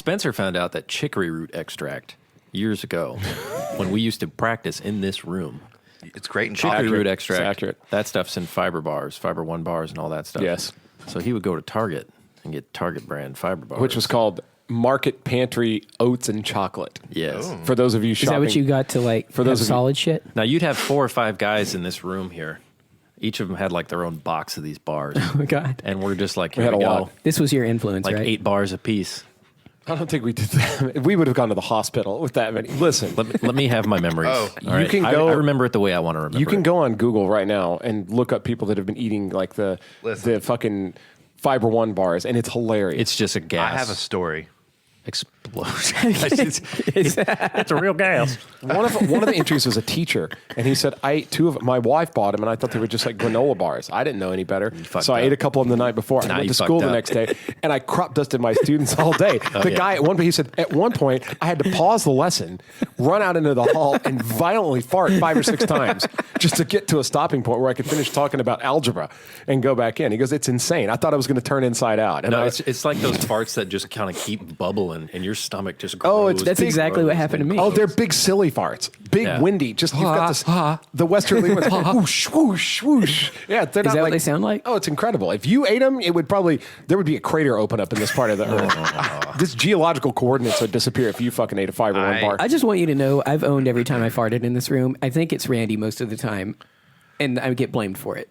Spencer found out that chicory root extract years ago when we used to practice in this room. It's great in Chicory root extract. It's accurate. That stuff's in fiber bars, Fiber One bars, and all that stuff. Yes. So he would go to Target and get Target brand fiber bars, Which was called Market Pantry Oats and Chocolate. yes. For those of you Is shopping. that what you got to like For those have of you- solid shit? Now you'd have 4 or 5 guys in this room here. Each of them had like their own box of these bars, Oh my God. and we're just like, We here had we a go, lot. This was your influence, like right? 8 bars a piece. I don't think we did that. We would have gone to the hospital with that many. Listen, Let me have my memories. Oh. All You can go- I remember it the way I want to remember. you can it. go on Google right now and look up people that have been eating like the fucking Fiber One bars, and it's hilarious. It's just a gas. I have a story. explosion. it's a real gas. One of the entries was a teacher, and he said, I ate 2 of them. My wife bought them, and I thought they were just like granola bars. I didn't know any better. fucked So I up. ate a couple of them the night before. Nah, I went you to school fucked the up. next day, and I crop dusted my students all day. The yeah. guy at one point, he said, at one point, I had to pause the lesson, run out into the hall, and violently fart 5 or 6 times just to get to a stopping point where I could finish talking about algebra and go back in. He goes, it's insane. I thought I was going to turn inside out. And No, I, it's like those farts that just kind of keep bubbling, and your stomach just Oh, grows. That's and exactly what grows happened to and me. Oh, they're big silly farts. Big Yeah. windy. Just you've got this the westerly ones. Whoosh, whoosh, whoosh. Yeah, they're Is not that like, what they sound like? Oh, it's incredible. If you ate them, it would probably there would be a crater open up in this part of the earth. This geological coordinates would disappear if you fucking ate a Fiber One bar. I just want you to know I've owned every time I farted in this room. I think it's Randy most of the time, and I get blamed for it.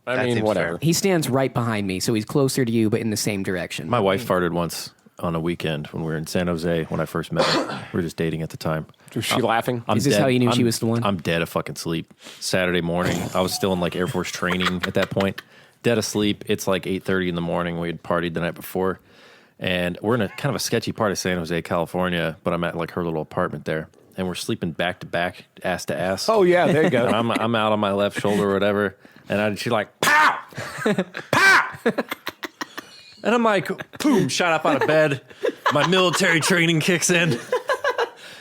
I That mean, seems whatever. fair. He stands right behind me, so he's closer to you, but in the same direction. My wife farted once on a weekend when we were in San Jose when I first met her. We were just dating at the time. Was she laughing? I'm Is this dead. how you knew she I'm- was the one? I'm dead of fucking sleep. Saturday morning, I was still in like Air Force training at that point. Dead asleep. It's like 8:30 in the morning. We had partied the night before, and we're in a kind of a sketchy part of San Jose, California. But I'm at like her little apartment there, and we're sleeping back to back, ass to ass. Oh yeah, there you go. And I'm out on my left shoulder or whatever, and she's like, pow, pow, and I'm like, boom, shot up out of bed. My military training kicks in, and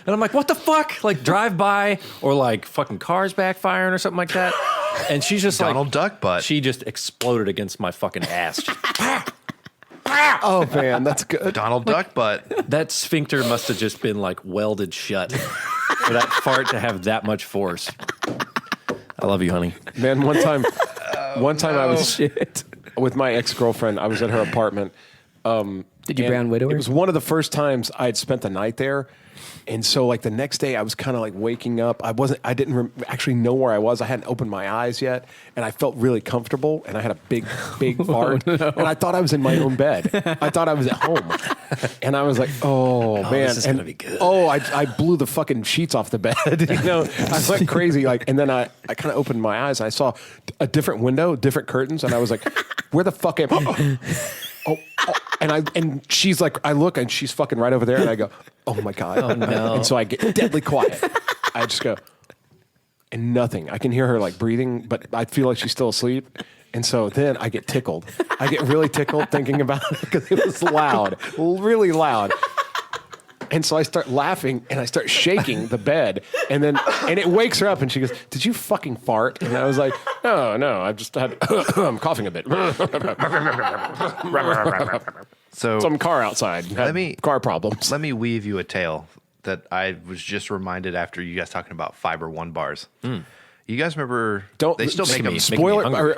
I'm like, what the fuck? Like drive by or like fucking cars backfiring or something like that. And she's just Donald like, Duck butt. she just exploded against my fucking ass. Oh man, that's good. Donald Duck butt. That sphincter must have just been like welded shut for that fart to have that much force. I love you, honey. Man, one time I was with my ex-girlfriend. I was at her apartment. Did you And brown widow It her? was one of the first times I'd spent the night there. And so like the next day I was kind of like waking up. I didn't actually know where I was. I hadn't opened my eyes yet. And I felt really comfortable. And I had a big fart. And I thought I was in my own bed. I thought I was at home. And I was like, oh man. this is and, gonna be good. Oh, I blew the fucking sheets off the bed. You know, I went crazy. Like, and then I kind of opened my eyes and I saw a different window, different curtains. And I was like, where the fuck am I? Oh, and she's like, I look and she's fucking right over there, and I go, oh my god, oh no. And so I get deadly quiet. I just go, and nothing. I can hear her like breathing, but I feel like she's still asleep. And so then I get tickled. I get really tickled thinking about it because it was loud, really loud. And so I start laughing and I start shaking the bed, and it wakes her up and she goes, "Did you fucking fart?" And I was like, "Oh no, I just had I'm coughing a bit." So Some car outside. Had car problems. let me weave you a tale that I was just reminded after you guys talking about Fiber One bars. You guys remember? Don't they still make them? spoiler hungry.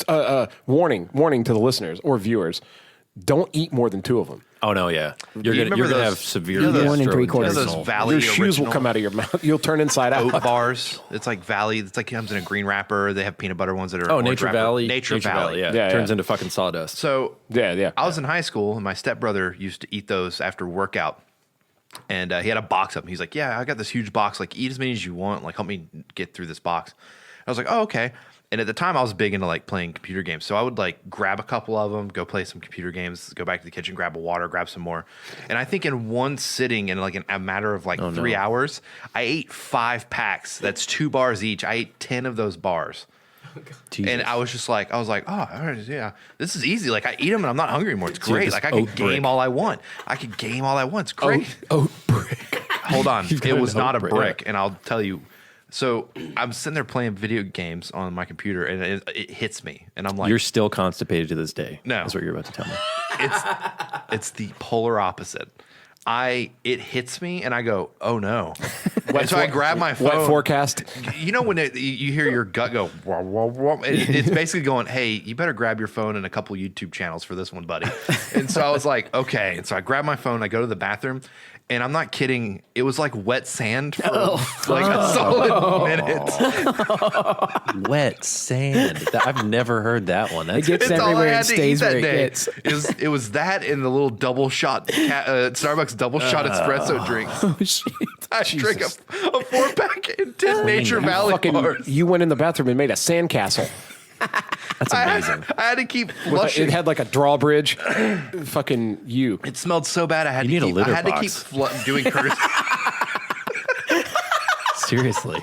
or warning to the listeners or viewers: don't eat more than 2 of them. Oh no, yeah. You're You gonna remember have those- severe you know those- 1 3/4. You know those gastrointestinal- Valley Your shoes will original come out of your mouth. You'll turn inside out. oat bars. It's like Valley. It's like it comes in a green wrapper. They have peanut butter ones that are Oh, orange Nature wrapper. Valley. Nature Valley. Yeah. Yeah, Turns yeah. into fucking sawdust. So Yeah. I was in high school, and my stepbrother used to eat those after workout. And he had a box of them. He's like, "Yeah, I got this huge box. Like, eat as many as you want. Like, help me get through this box." I was like, "Oh, okay." And at the time, I was big into like playing computer games, so I would like grab a couple of them, go play some computer games, go back to the kitchen, grab a water, grab some more. And I think in one sitting, in like a matter of like 3 hours, I ate 5 packs. That's 2 bars each. I ate 10 of those bars. Jesus. And I was like, oh, all right, yeah, this is easy. Like I eat them and I'm not hungry anymore. It's great. this Like I oat could game brick. all I want. It's great. Oat brick. Hold on. got It was an not a oat brick, brick. And I'll tell you. So I'm sitting there playing video games on my computer and it hits me. And I'm like, You're still constipated to this day. No. That's what you're about to tell me. it's the polar opposite. it hits me and I go, oh no. And so I grab my phone. Wet forecast. You know when you hear your gut go, wah, wah, wah, it's basically going, hey, you better grab your phone and a couple YouTube channels for this one, buddy. And so I was like, okay. And so I grab my phone, I go to the bathroom, and I'm not kidding. It was like wet sand for like a solid minute. Wet sand. I've never heard that one. That's It gets It's all I everywhere had and to eat stays that where it day. gets. It was that and the little double shot Starbucks double shot espresso drinks. Oh, shit. I drink a 4-pack in 10 Nature Valley bars. You went in the bathroom and made a sandcastle. That's amazing. I had to keep It flushing. had like a drawbridge. Fucking you. It smelled so bad. I had You to need a keep. I litter had to keep box. doing courtesy. Seriously.